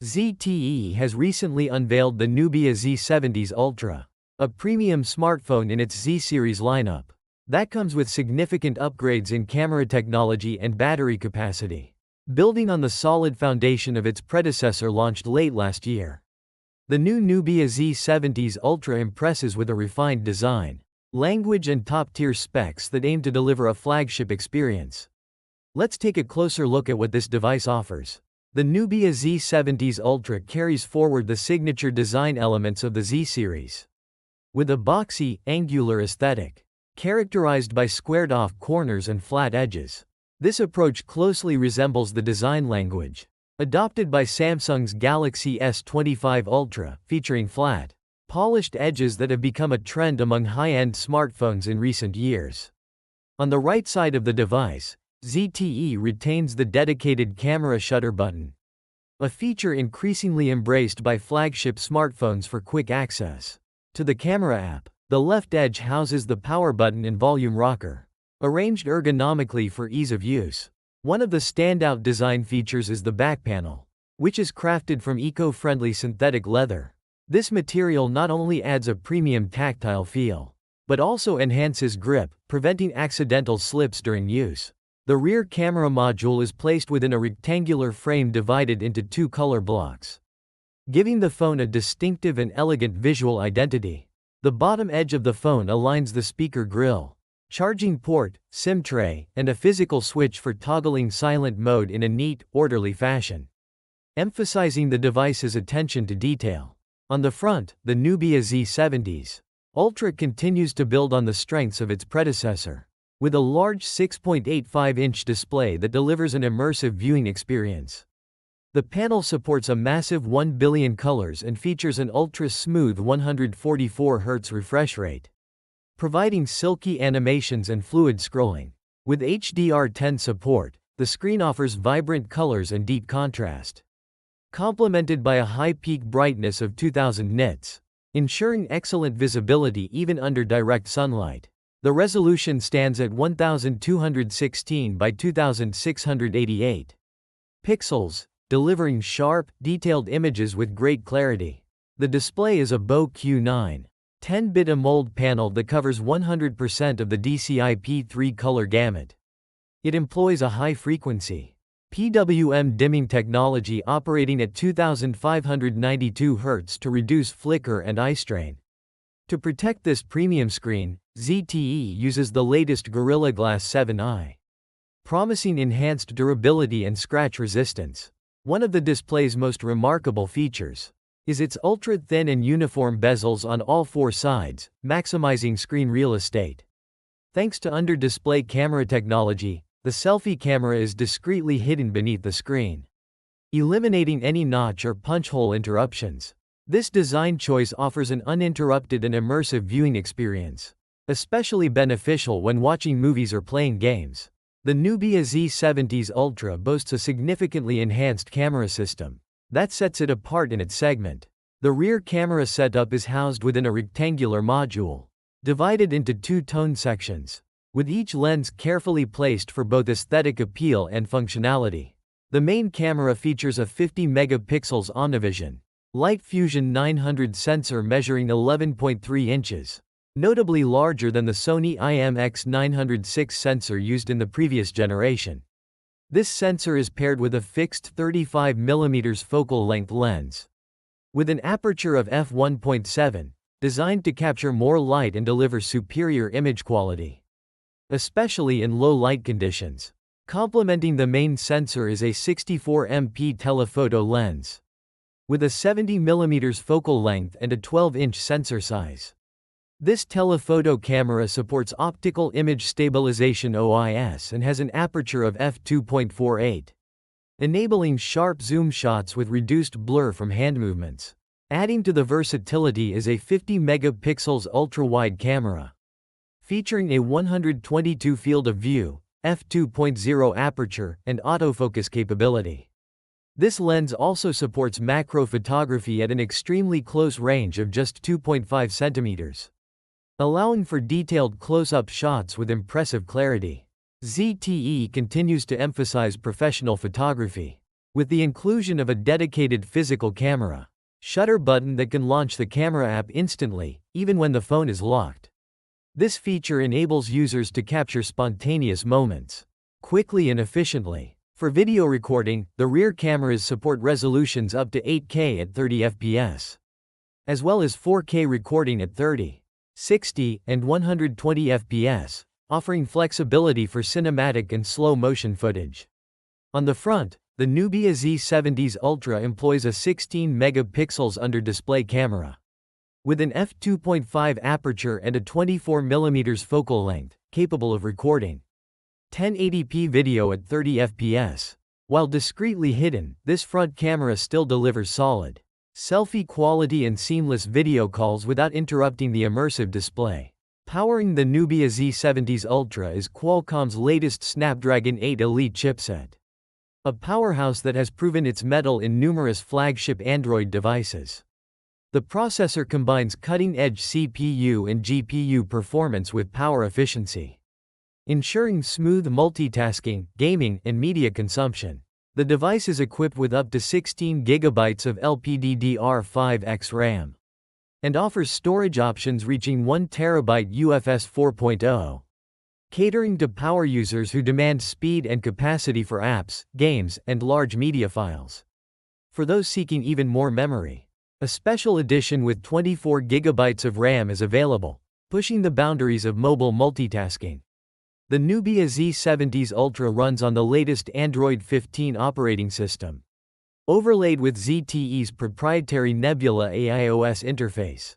ZTE has recently unveiled the Nubia Z70s Ultra, a premium smartphone in its Z-series lineup. That comes with significant upgrades in camera technology and battery capacity, building on the solid foundation of its predecessor launched late last year. The new Nubia Z70s Ultra impresses with a refined design, language and top-tier specs that aim to deliver a flagship experience. Let's take a closer look at what this device offers. The Nubia Z70s Ultra carries forward the signature design elements of the Z-series. With a boxy, angular aesthetic, characterized by squared-off corners and flat edges, this approach closely resembles the design language adopted by Samsung's Galaxy S25 Ultra, featuring flat, polished edges that have become a trend among high-end smartphones in recent years. On the right side of the device, ZTE retains the dedicated camera shutter button, a feature increasingly embraced by flagship smartphones for quick access to the camera app. The left edge houses the power button and volume rocker, arranged ergonomically for ease of use. One of the standout design features is the back panel, which is crafted from eco-friendly synthetic leather. This material not only adds a premium tactile feel, but also enhances grip, preventing accidental slips during use. The rear camera module is placed within a rectangular frame divided into two color blocks, giving the phone a distinctive and elegant visual identity. The bottom edge of the phone aligns the speaker grille, charging port, SIM tray, and a physical switch for toggling silent mode in a neat, orderly fashion, emphasizing the device's attention to detail. On the front, the Nubia Z70s Ultra continues to build on the strengths of its predecessor, with a large 6.85-inch display that delivers an immersive viewing experience. The panel supports a massive 1 billion colors and features an ultra-smooth 144 Hz refresh rate, providing silky animations and fluid scrolling. With HDR10 support, the screen offers vibrant colors and deep contrast, complemented by a high peak brightness of 2000 nits, ensuring excellent visibility even under direct sunlight. The resolution stands at 1216 by 2688 pixels, delivering sharp, detailed images with great clarity. The display is a Beau Q9 10-bit AMOLED panel that covers 100% of the DCI-P3 color gamut. It employs a high-frequency PWM dimming technology operating at 2592 Hz to reduce flicker and eye strain. To protect this premium screen, ZTE uses the latest Gorilla Glass 7i, promising enhanced durability and scratch resistance. One of the display's most remarkable features is its ultra-thin and uniform bezels on all four sides, maximizing screen real estate. Thanks to under-display camera technology, the selfie camera is discreetly hidden beneath the screen, eliminating any notch or punch hole interruptions. This design choice offers an uninterrupted and immersive viewing experience, especially beneficial when watching movies or playing games. The Nubia Z70s Ultra boasts a significantly enhanced camera system that sets it apart in its segment. The rear camera setup is housed within a rectangular module, divided into two tone sections, with each lens carefully placed for both aesthetic appeal and functionality. The main camera features a 50 megapixels Omnivision Light Fusion 900 sensor measuring 11.3 inches, notably larger than the Sony IMX906 sensor used in the previous generation. This sensor is paired with a fixed 35mm focal length lens, with an aperture of f1.7, designed to capture more light and deliver superior image quality, especially in low light conditions. Complementing the main sensor is a 64MP telephoto lens, with a 70mm focal length and a 12-inch sensor size. This telephoto camera supports optical image stabilization (OIS) and has an aperture of f2.48, enabling sharp zoom shots with reduced blur from hand movements. Adding to the versatility is a 50 megapixels ultra-wide camera, featuring a 122 field of view, f2.0 aperture, and autofocus capability. This lens also supports macro photography at an extremely close range of just 2.5 centimeters, allowing for detailed close-up shots with impressive clarity. ZTE continues to emphasize professional photography, with the inclusion of a dedicated physical camera shutter button that can launch the camera app instantly, even when the phone is locked. This feature enables users to capture spontaneous moments quickly and efficiently. For video recording, the rear cameras support resolutions up to 8K at 30 fps, as well as 4K recording at 30, 60, and 120 fps, offering flexibility for cinematic and slow-motion footage. On the front, the Nubia Z70s Ultra employs a 16 megapixels under-display camera with an f2.5 aperture and a 24mm focal length, capable of recording 1080p video at 30 fps. While discreetly hidden, this front camera still delivers solid selfie quality and seamless video calls without interrupting the immersive display. Powering the Nubia Z70s Ultra is Qualcomm's latest Snapdragon 8 Elite chipset, a powerhouse that has proven its mettle in numerous flagship Android devices. The processor combines cutting-edge CPU and GPU performance with power efficiency, ensuring smooth multitasking, gaming, and media consumption. The device is equipped with up to 16 GB of LPDDR5X RAM and offers storage options reaching 1 TB UFS 4.0. Catering to power users who demand speed and capacity for apps, games, and large media files. For those seeking even more memory, a special edition with 24 GB of RAM is available, pushing the boundaries of mobile multitasking. The Nubia Z70s Ultra runs on the latest Android 15 operating system, overlaid with ZTE's proprietary Nebula AIOS interface.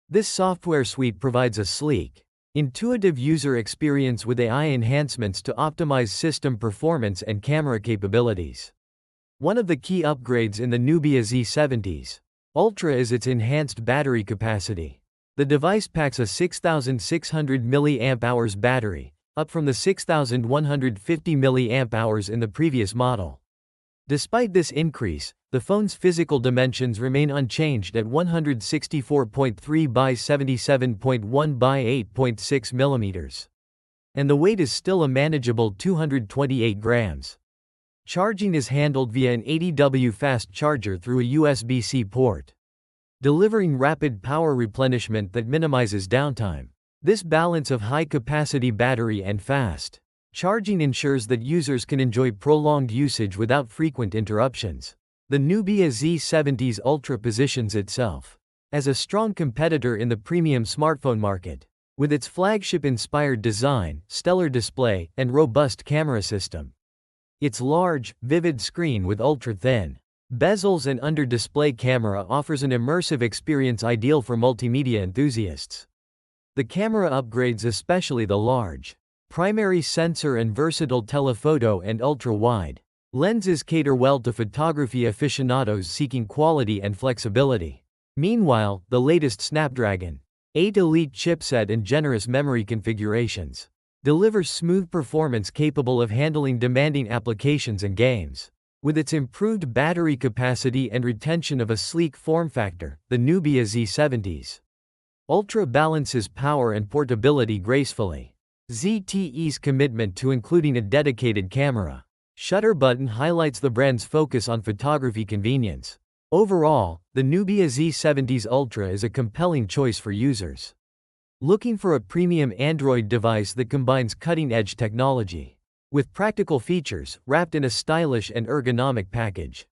This software suite provides a sleek, intuitive user experience with AI enhancements to optimize system performance and camera capabilities. One of the key upgrades in the Nubia Z70s Ultra is its enhanced battery capacity. The device packs a 6,600 mAh battery, up from the 6,150 mAh in the previous model. Despite this increase, the phone's physical dimensions remain unchanged at 164.3 by 77.1 by 8.6 mm, and the weight is still a manageable 228 grams. Charging is handled via an 80W fast charger through a USB-C port, delivering rapid power replenishment that minimizes downtime. This balance of high-capacity battery and fast charging ensures that users can enjoy prolonged usage without frequent interruptions. The Nubia Z70s Ultra positions itself as a strong competitor in the premium smartphone market. With its flagship-inspired design, stellar display, and robust camera system. Its large, vivid screen with ultra-thin bezels and under-display camera offers an immersive experience ideal for multimedia enthusiasts. The camera upgrades, especially the large primary sensor and versatile telephoto and ultra-wide lenses, cater well to photography aficionados seeking quality and flexibility. Meanwhile, the latest Snapdragon 8 Elite chipset and generous memory configurations delivers smooth performance capable of handling demanding applications and games. With its improved battery capacity and retention of a sleek form factor, the Nubia Z70s Ultra balances power and portability gracefully. ZTE's commitment to including a dedicated camera shutter button highlights the brand's focus on photography convenience. Overall, the Nubia Z70s Ultra is a compelling choice for users looking for a premium Android device that combines cutting-edge technology with practical features, wrapped in a stylish and ergonomic package.